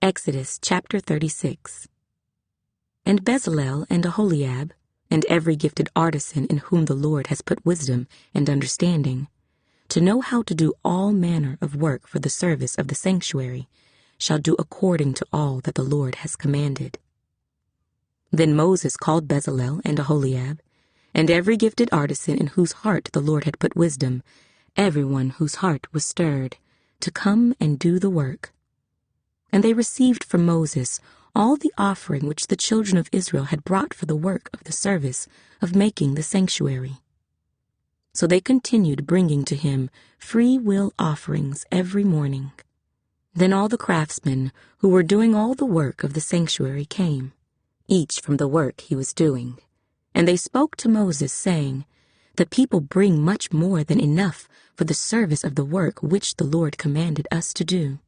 Exodus chapter 36. And Bezalel and Aholiab, and every gifted artisan in whom the Lord has put wisdom and understanding, to know how to do all manner of work for the service of the sanctuary, shall do according to all that the Lord has commanded. Then Moses called Bezalel and Aholiab, and every gifted artisan in whose heart the Lord had put wisdom, everyone whose heart was stirred, to come and do the work. And they received from Moses all the offering which the children of Israel had brought for the work of the service of making the sanctuary. So they continued bringing to him free will offerings every morning. Then all the craftsmen who were doing all the work of the sanctuary came, each from the work he was doing. And they spoke to Moses, saying, "The people bring much more than enough for the service of the work which the Lord commanded us to do."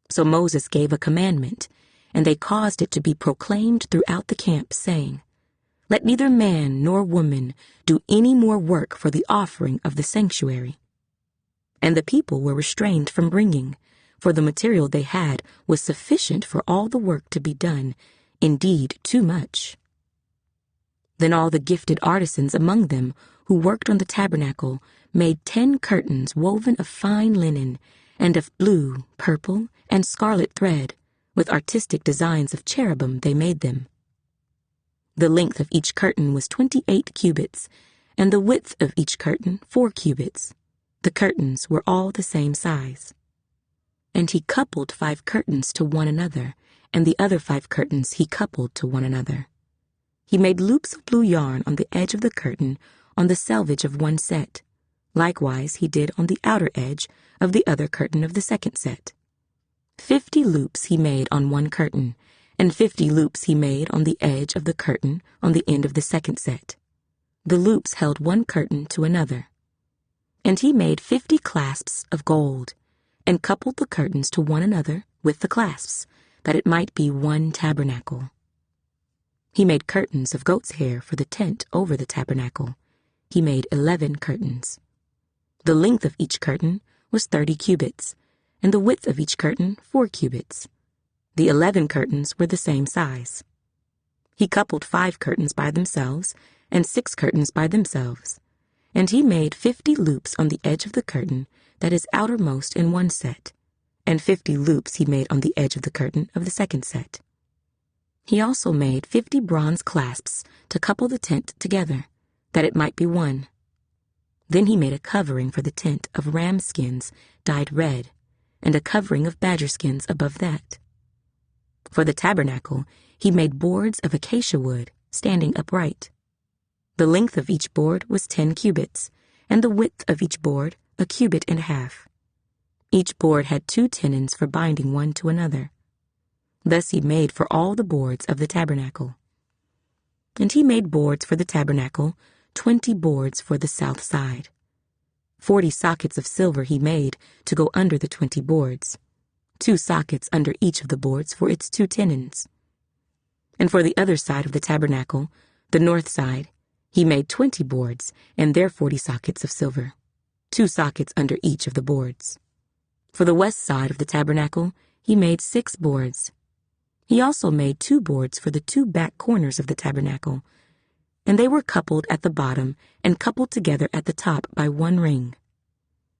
So Moses gave a commandment, and they caused it to be proclaimed throughout the camp, saying, "Let neither man nor woman do any more work for the offering of the sanctuary." And the people were restrained from bringing, for the material they had was sufficient for all the work to be done, indeed too much. Then all the gifted artisans among them who worked on the tabernacle made 10 curtains woven of fine linen, and of blue, purple, and scarlet thread, with artistic designs of cherubim they made them. The length of each curtain was 28 cubits, and the width of each curtain 4 cubits. The curtains were all the same size. And he coupled 5 curtains to one another, and the other 5 curtains he coupled to one another. He made loops of blue yarn on the edge of the curtain on the selvage of one set. Likewise he did on the outer edge of the other curtain of the second set. 50 loops he made on one curtain, and 50 loops he made on the edge of the curtain on the end of the second set. The loops held one curtain to another. And he made 50 clasps of gold, and coupled the curtains to one another with the clasps, that it might be one tabernacle. He made curtains of goat's hair for the tent over the tabernacle. He made 11 curtains. The length of each curtain was 30 cubits, and the width of each curtain 4 cubits. The 11 curtains were the same size. He coupled 5 curtains by themselves, and 6 curtains by themselves. And he made 50 loops on the edge of the curtain that is outermost in one set, and 50 loops he made on the edge of the curtain of the second set. He also made 50 bronze clasps to couple the tent together, that it might be one. Then he made a covering for the tent of ram skins dyed red, and a covering of badger skins above that. For the tabernacle he made boards of acacia wood, standing upright. The length of each board was 10 cubits, and the width of each board 1.5 cubits. Each board had 2 tenons for binding one to another. Thus he made for all the boards of the tabernacle. And he made boards for the tabernacle, 20 boards for the south side. 40 sockets of silver he made to go under the 20 boards, 2 sockets under each of the boards for its 2 tenons. And for the other side of the tabernacle, the north side, he made 20 boards and their 40 sockets of silver, 2 sockets under each of the boards. For the west side of the tabernacle, he made 6 boards. He also made 2 boards for the 2 back corners of the tabernacle, and they were coupled at the bottom and coupled together at the top by 1 ring.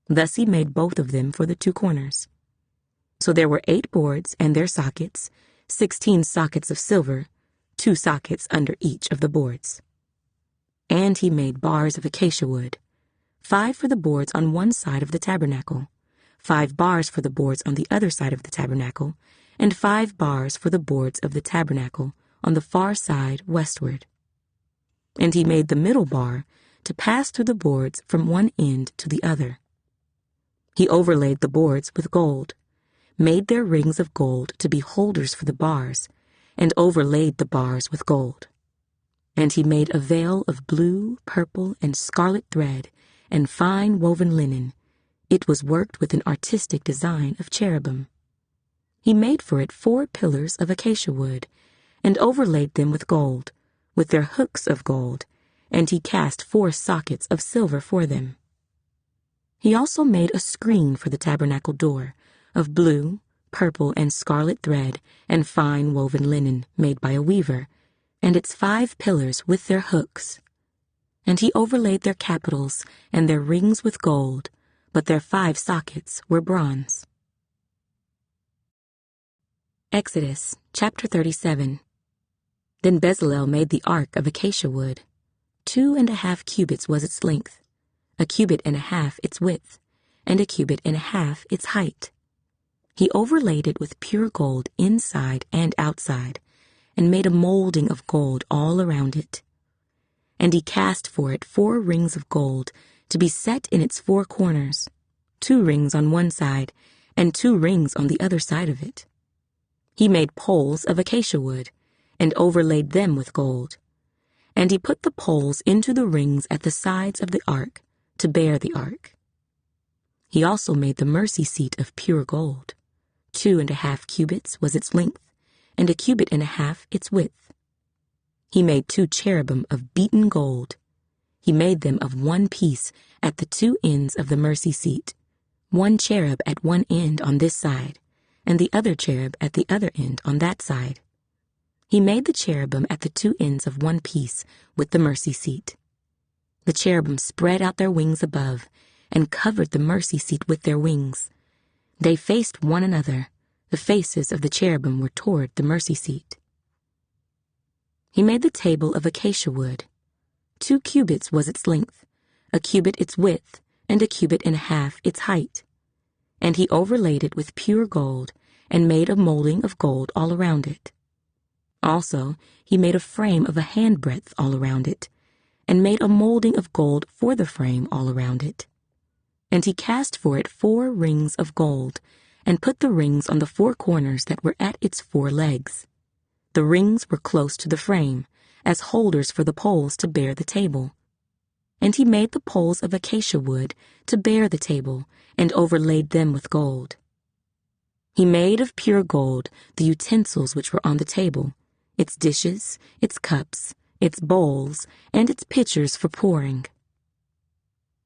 Thus he made both of them for the 2 corners. So there were 8 boards and their sockets, 16 sockets of silver, 2 sockets under each of the boards. And he made bars of acacia wood, 5 for the boards on one side of the tabernacle, 5 bars for the boards on the other side of the tabernacle, and 5 bars for the boards of the tabernacle on the far side westward. And he made the middle bar to pass through the boards from one end to the other. He overlaid the boards with gold, made their rings of gold to be holders for the bars, and overlaid the bars with gold. And he made a veil of blue, purple, and scarlet thread, and fine woven linen. It was worked with an artistic design of cherubim. He made for it 4 pillars of acacia wood, and overlaid them with gold, with their hooks of gold, and he cast 4 sockets of silver for them. He also made a screen for the tabernacle door, of blue, purple and scarlet thread, and fine woven linen made by a weaver, and its 5 pillars with their hooks. And he overlaid their capitals and their rings with gold, but their 5 sockets were bronze. Exodus chapter 37. Then Bezalel made the ark of acacia wood. 2.5 cubits was its length, 1.5 cubits its width, and 1.5 cubits its height. He overlaid it with pure gold inside and outside, and made a molding of gold all around it. And he cast for it 4 rings of gold to be set in its 4 corners, 2 rings on one side, and 2 rings on the other side of it. He made poles of acacia wood, and overlaid them with gold. And he put the poles into the rings at the sides of the ark, to bear the ark. He also made the mercy seat of pure gold. 2.5 cubits was its length, and 1.5 cubits its width. He made 2 cherubim of beaten gold. He made them of one piece at the 2 ends of the mercy seat, 1 cherub at one end on this side, and the other cherub at the other end on that side. He made the cherubim at the 2 ends of one piece with the mercy seat. The cherubim spread out their wings above, and covered the mercy seat with their wings. They faced one another. The faces of the cherubim were toward the mercy seat. He made the table of acacia wood. 2 cubits was its length, 1 cubit its width, and 1.5 cubits its height. And he overlaid it with pure gold, and made a molding of gold all around it. Also, he made a frame of a handbreadth all around it, and made a molding of gold for the frame all around it. And he cast for it 4 rings of gold, and put the rings on the 4 corners that were at its 4 legs. The rings were close to the frame, as holders for the poles to bear the table. And he made the poles of acacia wood to bear the table, and overlaid them with gold. He made of pure gold the utensils which were on the table, its dishes, its cups, its bowls, and its pitchers for pouring.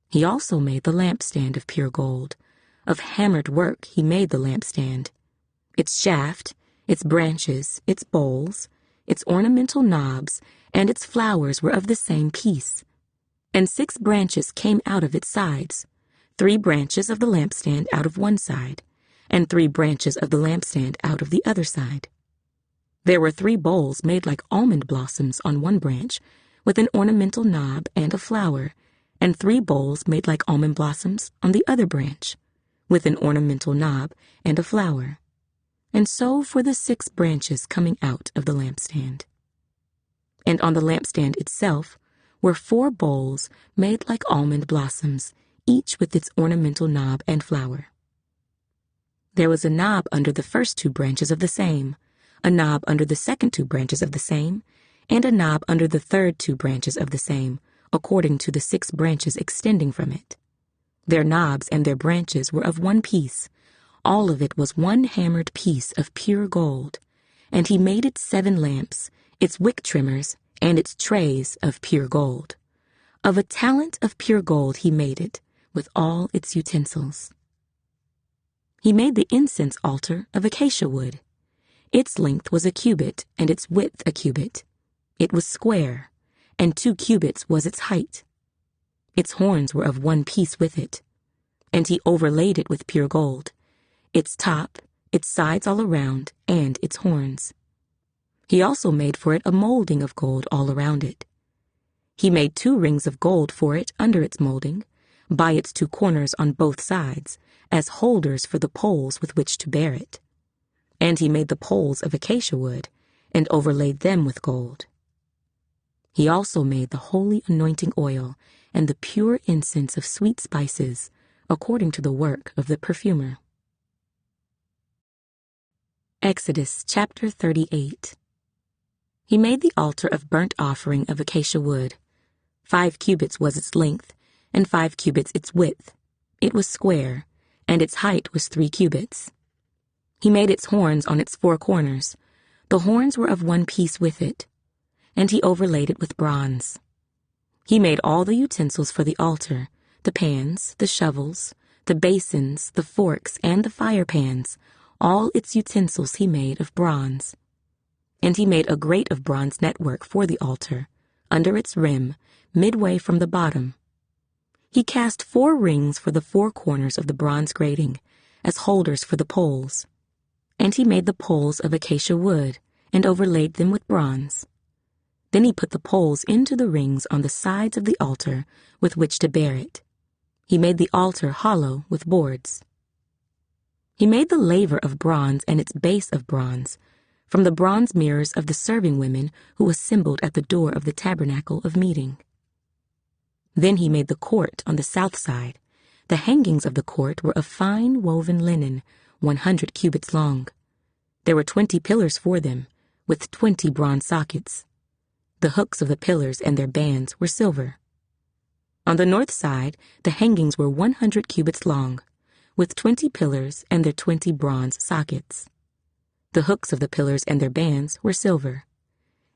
He also made the lampstand of pure gold. Of hammered work he made the lampstand. Its shaft, its branches, its bowls, its ornamental knobs, and its flowers were of the same piece. And 6 branches came out of its sides, 3 branches of the lampstand out of one side, and 3 branches of the lampstand out of the other side. There were 3 bowls made like almond blossoms on one branch, with an ornamental knob and a flower, and 3 bowls made like almond blossoms on the other branch, with an ornamental knob and a flower. And so for the 6 branches coming out of the lampstand. And on the lampstand itself were 4 bowls made like almond blossoms, each with its ornamental knob and flower. There was a knob under the first 2 branches of the same, a knob under the second 2 branches of the same, and a knob under the third 2 branches of the same, according to the 6 branches extending from it. Their knobs and their branches were of one piece. All of it was one hammered piece of pure gold, and he made it 7 lamps, its wick trimmers, and its trays of pure gold. Of a talent of pure gold he made it, with all its utensils. He made the incense altar of acacia wood. Its length was 1 cubit, and its width 1 cubit. It was square, and 2 cubits was its height. Its horns were of one piece with it, and he overlaid it with pure gold, its top, its sides all around, and its horns. He also made for it a molding of gold all around it. He made 2 rings of gold for it under its molding, by its 2 corners on both sides, as holders for the poles with which to bear it. And he made the poles of acacia wood, and overlaid them with gold. He also made the holy anointing oil and the pure incense of sweet spices, according to the work of the perfumer. Exodus chapter 38. He made the altar of burnt offering of acacia wood. 5 cubits was its length, and 5 cubits its width. It was square, and its height was 3 cubits. He made its horns on its 4 corners. The horns were of one piece with it, and he overlaid it with bronze. He made all the utensils for the altar, the pans, the shovels, the basins, the forks, and the fire pans, All its utensils he made of bronze. And he made a grate of bronze network for the altar, under its rim, midway from the bottom. He cast 4 rings for the 4 corners of the bronze grating, as holders for the poles. And he made the poles of acacia wood, and overlaid them with bronze. Then he put the poles into the rings on the sides of the altar with which to bear it. He made the altar hollow with boards. He made the laver of bronze and its base of bronze, from the bronze mirrors of the serving women who assembled at the door of the tabernacle of meeting. Then he made the court on the south side. The hangings of the court were of fine woven linen, 100 cubits long. There were 20 pillars for them, with 20 bronze sockets. The hooks of the pillars and their bands were silver. On the north side, the hangings were 100 cubits long, with 20 pillars and their 20 bronze sockets. The hooks of the pillars and their bands were silver.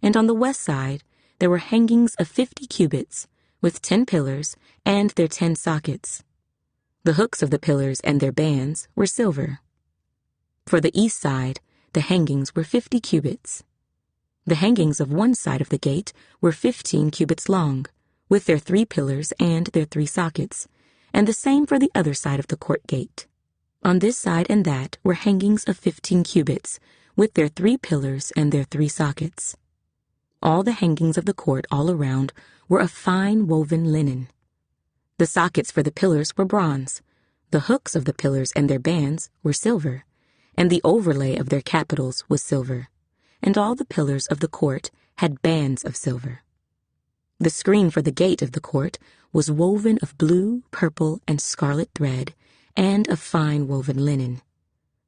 And on the west side, there were hangings of 50 cubits, with 10 pillars and their 10 sockets. The hooks of the pillars and their bands were silver. For the east side, the hangings were 50 cubits. The hangings of one side of the gate were 15 cubits long, with their 3 pillars and their 3 sockets, and the same for the other side of the court gate. On this side and that were hangings of 15 cubits, with their 3 pillars and their 3 sockets. All the hangings of the court all around were of fine woven linen. The sockets for the pillars were bronze, the hooks of the pillars and their bands were silver, and the overlay of their capitals was silver, and all the pillars of the court had bands of silver. The screen for the gate of the court was woven of blue, purple, and scarlet thread, and of fine woven linen.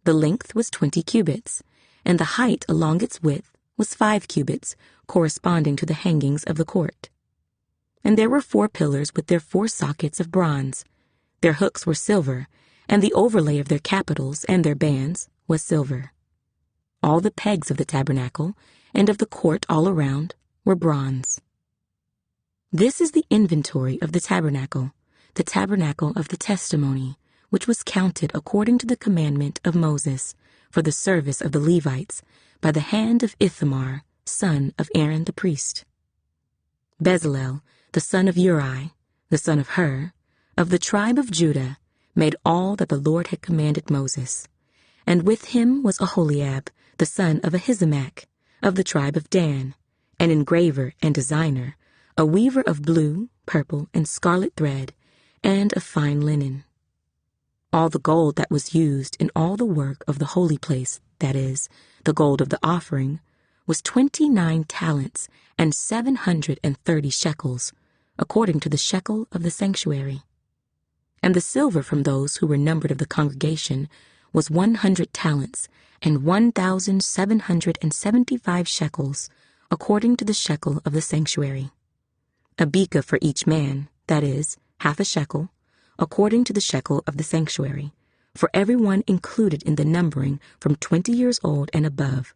The length was 20 cubits, and the height along its width was 5 cubits, corresponding to the hangings of the court. And there were 4 pillars with their 4 sockets of bronze. Their hooks were silver, and the overlay of their capitals and their bands was silver. All the pegs of the tabernacle and of the court all around were bronze. This is the inventory of the tabernacle of the testimony, which was counted according to the commandment of Moses for the service of the Levites by the hand of Ithamar, son of Aaron the priest. Bezalel, the son of Uri, the son of Hur, of the tribe of Judah, made all that the Lord had commanded Moses. And with him was Aholiab, the son of Ahisamach, of the tribe of Dan, an engraver and designer, a weaver of blue, purple, and scarlet thread, and of fine linen. All the gold that was used in all the work of the holy place, that is, the gold of the offering, was 29 talents and 730 shekels, according to the shekel of the sanctuary. And the silver from those who were numbered of the congregation was 100 talents and 1,775 shekels, according to the shekel of the sanctuary. A beka for each man, that is, half a shekel, according to the shekel of the sanctuary, for everyone included in the numbering from 20 years old and above,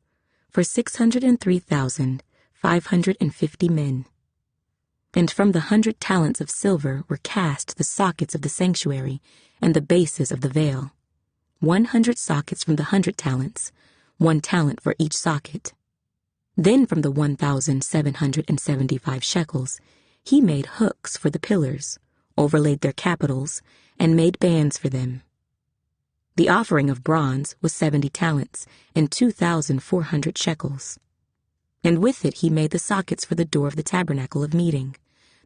for 603,550 men. And from the 100 talents of silver were cast the sockets of the sanctuary and the bases of the veil, 100 sockets from the 100 talents, 1 talent for each socket. Then from the 1,775 shekels, he made hooks for the pillars, overlaid their capitals, and made bands for them. The offering of bronze was 70 talents and 2,400 shekels. And with it he made the sockets for the door of the tabernacle of meeting,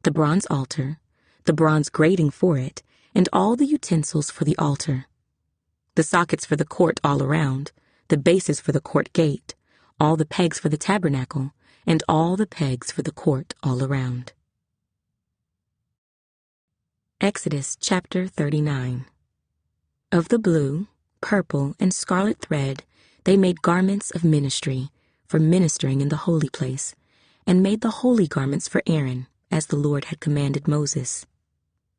the bronze altar, the bronze grating for it, and all the utensils for the altar. The sockets for the court all around, the bases for the court gate, all the pegs for the tabernacle, and all the pegs for the court all around. Exodus chapter 39. Of the blue, purple, and scarlet thread they made garments of ministry for ministering in the holy place, and made the holy garments for Aaron, as the Lord had commanded Moses.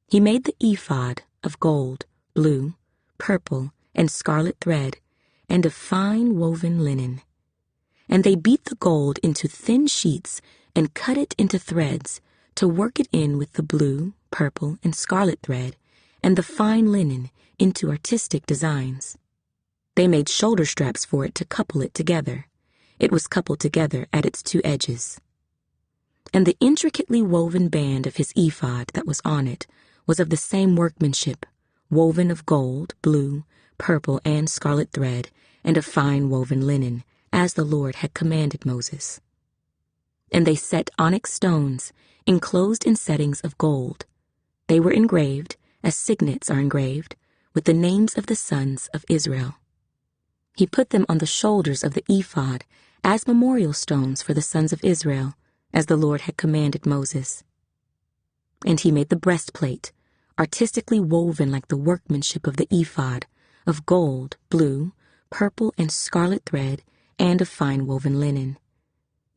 He made the ephod of gold, blue, purple, and scarlet thread, and of fine woven linen. And they beat the gold into thin sheets and cut it into threads to work it in with the blue, purple, and scarlet thread, and the fine linen into artistic designs. They made shoulder straps for it to couple it together. It was coupled together at its two edges. And the intricately woven band of his ephod that was on it was of the same workmanship, woven of gold, blue, purple, and scarlet thread, and of fine woven linen, as the Lord had commanded Moses. And they set onyx stones, enclosed in settings of gold. They were engraved, as signets are engraved, with the names of the sons of Israel. He put them on the shoulders of the ephod as memorial stones for the sons of Israel, as the Lord had commanded Moses. And he made the breastplate, artistically woven like the workmanship of the ephod, of gold, blue, purple, and scarlet thread, and of fine woven linen.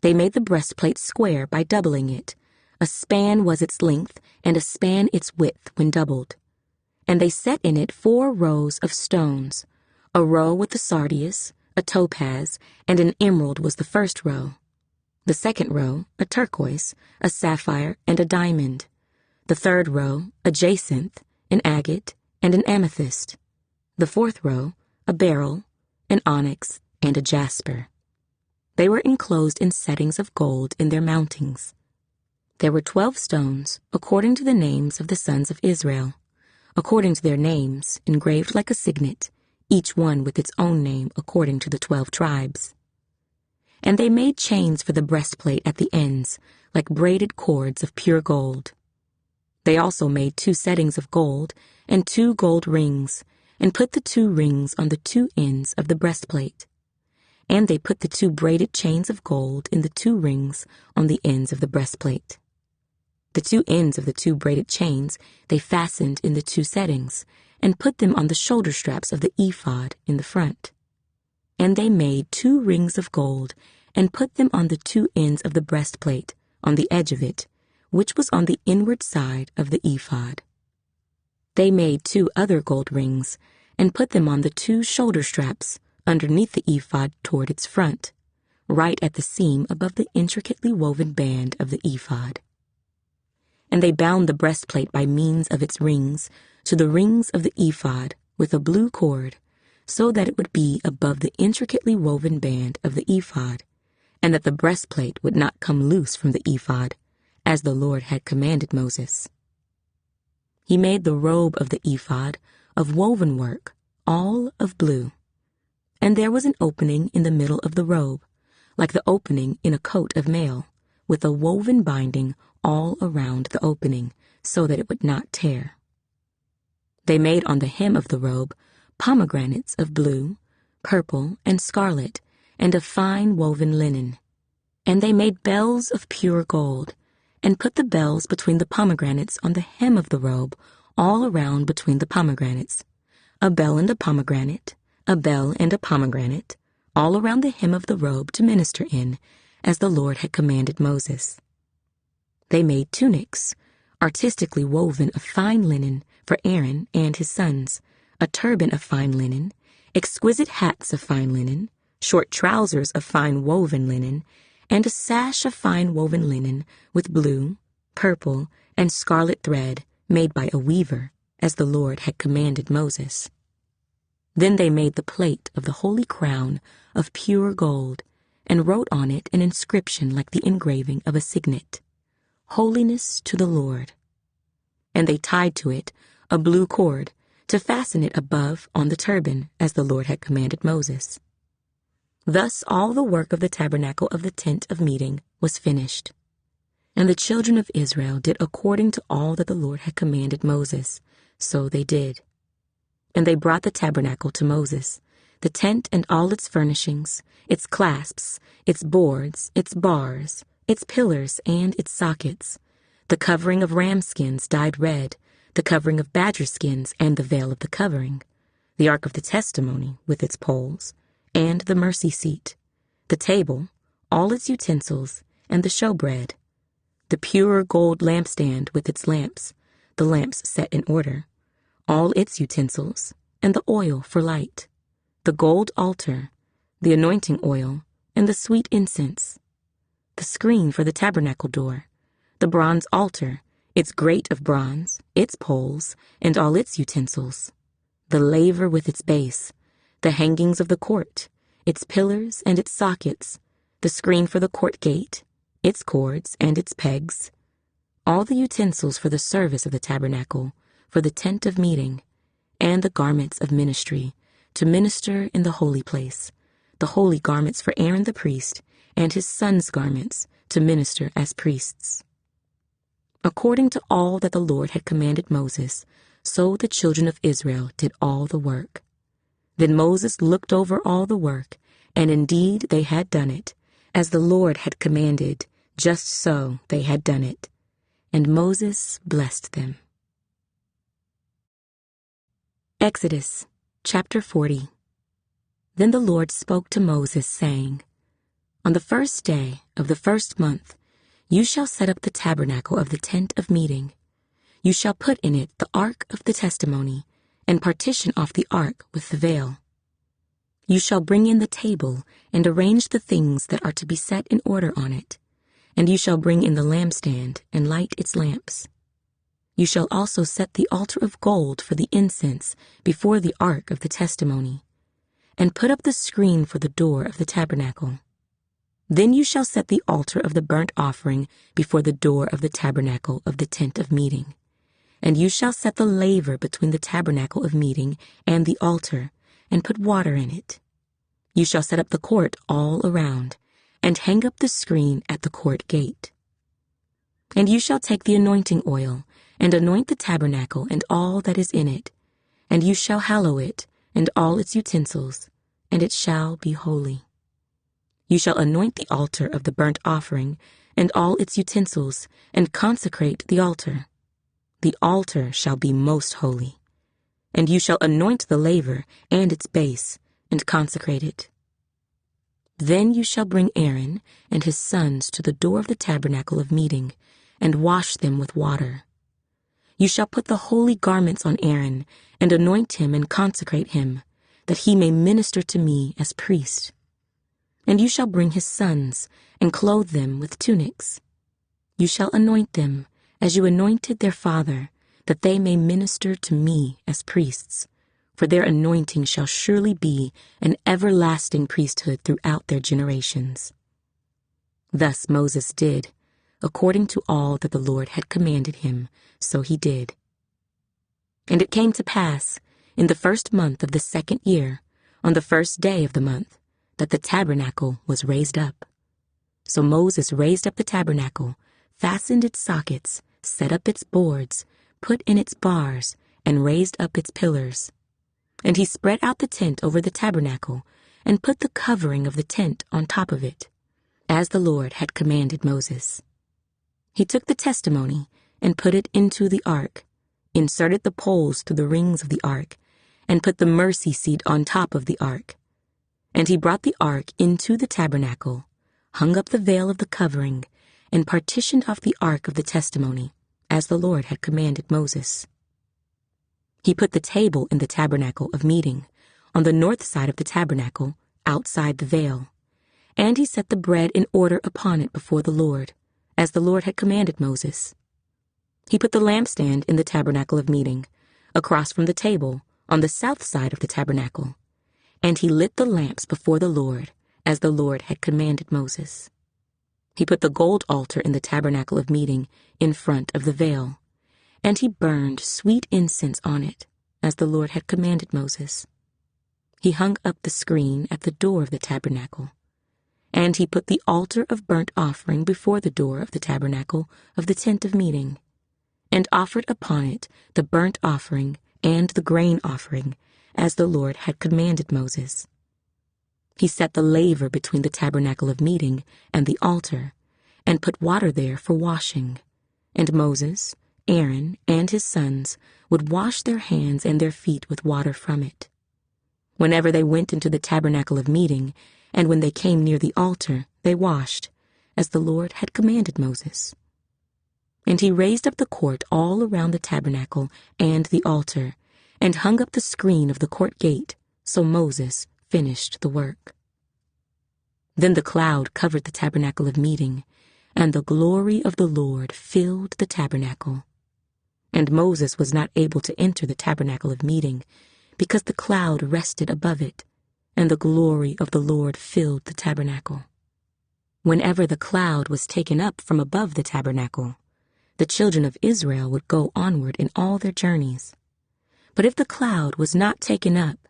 They made the breastplate square by doubling it. A span was its length, and a span its width when doubled. And they set in it 4 rows of stones. A row with the sardius, a topaz, and an emerald was the first row. The second row, a turquoise, a sapphire, and a diamond. The third row, a jacinth, an agate, and an amethyst. The fourth row, a beryl, an onyx, and a jasper. They were enclosed in settings of gold in their mountings. There were 12 stones, according to the names of the sons of Israel, according to their names, engraved like a signet, each one with its own name according to the 12 tribes. And they made chains for the breastplate at the ends, like braided cords of pure gold. They also made 2 settings of gold and 2 gold rings, and put the 2 rings on the 2 ends of the breastplate. And they put the 2 braided chains of gold in the 2 rings on the ends of the breastplate. The 2 ends of the 2 braided chains they fastened in the 2 settings, and put them on the shoulder straps of the ephod in the front. And they made 2 rings of gold, and put them on the 2 ends of the breastplate, on the edge of it, which was on the inward side of the ephod. They made 2 other gold rings, and put them on the 2 shoulder straps, underneath the ephod toward its front, right at the seam above the intricately woven band of the ephod. And they bound the breastplate by means of its rings to the rings of the ephod with a blue cord, so that it would be above the intricately woven band of the ephod, and that the breastplate would not come loose from the ephod, as the Lord had commanded Moses. He made the robe of the ephod of woven work, all of blue. And there was an opening in the middle of the robe, like the opening in a coat of mail, with a woven binding all around the opening, so that it would not tear. They made on the hem of the robe pomegranates of blue, purple, and scarlet, and of fine woven linen. And they made bells of pure gold, and put the bells between the pomegranates on the hem of the robe, all around between the pomegranates, a bell and a pomegranate, a bell and a pomegranate, all around the hem of the robe to minister in, as the Lord had commanded Moses. They made tunics, artistically woven of fine linen, for Aaron and his sons, a turban of fine linen, exquisite hats of fine linen, short trousers of fine woven linen, and a sash of fine woven linen with blue, purple, and scarlet thread made by a weaver, as the Lord had commanded Moses. Then they made the plate of the holy crown of pure gold, and wrote on it an inscription like the engraving of a signet, Holiness to the Lord. And they tied to it a blue cord to fasten it above on the turban, as the Lord had commanded Moses. Thus all the work of the tabernacle of the tent of meeting was finished. And the children of Israel did according to all that the Lord had commanded Moses, so they did. And they brought the tabernacle to Moses, the tent and all its furnishings, its clasps, its boards, its bars, its pillars and its sockets, the covering of ram skins dyed red, the covering of badger skins and the veil of the covering, the ark of the testimony with its poles, and the mercy seat, the table, all its utensils, and the showbread, the pure gold lampstand with its lamps, the lamps set in order, all its utensils, and the oil for light, the gold altar, the anointing oil, and the sweet incense, the screen for the tabernacle door, the bronze altar, its grate of bronze, its poles, and all its utensils, the laver with its base, the hangings of the court, its pillars and its sockets, the screen for the court gate, its cords and its pegs, all the utensils for the service of the tabernacle, for the tent of meeting, and the garments of ministry, to minister in the holy place, the holy garments for Aaron the priest, and his sons' garments, to minister as priests. According to all that the Lord had commanded Moses, so the children of Israel did all the work. Then Moses looked over all the work, and indeed they had done it, as the Lord had commanded, just so they had done it. And Moses blessed them. Exodus chapter 40. Then the Lord spoke to Moses, saying, On the first day of the first month, you shall set up the tabernacle of the tent of meeting. You shall put in it the ark of the testimony, and partition off the ark with the veil. You shall bring in the table, and arrange the things that are to be set in order on it. And you shall bring in the lampstand, and light its lamps. You shall also set the altar of gold for the incense before the ark of the testimony, and put up the screen for the door of the tabernacle. Then you shall set the altar of the burnt offering before the door of the tabernacle of the tent of meeting. And you shall set the laver between the tabernacle of meeting and the altar, and put water in it. You shall set up the court all around, and hang up the screen at the court gate. And you shall take the anointing oil, and anoint the tabernacle and all that is in it, and you shall hallow it, and all its utensils, and it shall be holy. You shall anoint the altar of the burnt offering, and all its utensils, and consecrate the altar. The altar shall be most holy. And you shall anoint the laver and its base, and consecrate it. Then you shall bring Aaron and his sons to the door of the tabernacle of meeting, and wash them with water. You shall put the holy garments on Aaron, and anoint him and consecrate him, that he may minister to me as priest. And you shall bring his sons, and clothe them with tunics. You shall anoint them, as you anointed their father, that they may minister to me as priests, for their anointing shall surely be an everlasting priesthood throughout their generations. Thus Moses did, according to all that the Lord had commanded him, so he did. And it came to pass, in the first month of the second year, on the first day of the month, that the tabernacle was raised up. So Moses raised up the tabernacle, fastened its sockets, set up its boards, put in its bars, and raised up its pillars. And he spread out the tent over the tabernacle, and put the covering of the tent on top of it, as the Lord had commanded Moses. He took the testimony, and put it into the ark, inserted the poles through the rings of the ark, and put the mercy seat on top of the ark. And he brought the ark into the tabernacle, hung up the veil of the covering, and partitioned off the ark of the testimony, as the Lord had commanded Moses. He put the table in the tabernacle of meeting, on the north side of the tabernacle, outside the veil. And he set the bread in order upon it before the Lord, as the Lord had commanded Moses. He put the lampstand in the tabernacle of meeting, across from the table, on the south side of the tabernacle. And he lit the lamps before the Lord, as the Lord had commanded Moses. He put the gold altar in the tabernacle of meeting in front of the veil, and he burned sweet incense on it, as the Lord had commanded Moses. He hung up the screen at the door of the tabernacle, and he put the altar of burnt offering before the door of the tabernacle of the tent of meeting, and offered upon it the burnt offering and the grain offering, as the Lord had commanded Moses. He set the laver between the tabernacle of meeting and the altar, and put water there for washing. And Moses, Aaron, and his sons would wash their hands and their feet with water from it. Whenever they went into the tabernacle of meeting, and when they came near the altar, they washed, as the Lord had commanded Moses. And he raised up the court all around the tabernacle and the altar, and hung up the screen of the court gate, so Moses finished the work. Then the cloud covered the tabernacle of meeting, and the glory of the Lord filled the tabernacle. And Moses was not able to enter the tabernacle of meeting, because the cloud rested above it, and the glory of the Lord filled the tabernacle. Whenever the cloud was taken up from above the tabernacle, the children of Israel would go onward in all their journeys. But if the cloud was not taken up,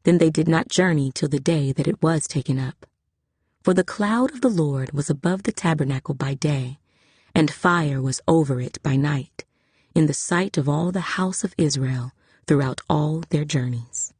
then they did not journey till the day that it was taken up. For the cloud of the Lord was above the tabernacle by day, and fire was over it by night, in the sight of all the house of Israel throughout all their journeys.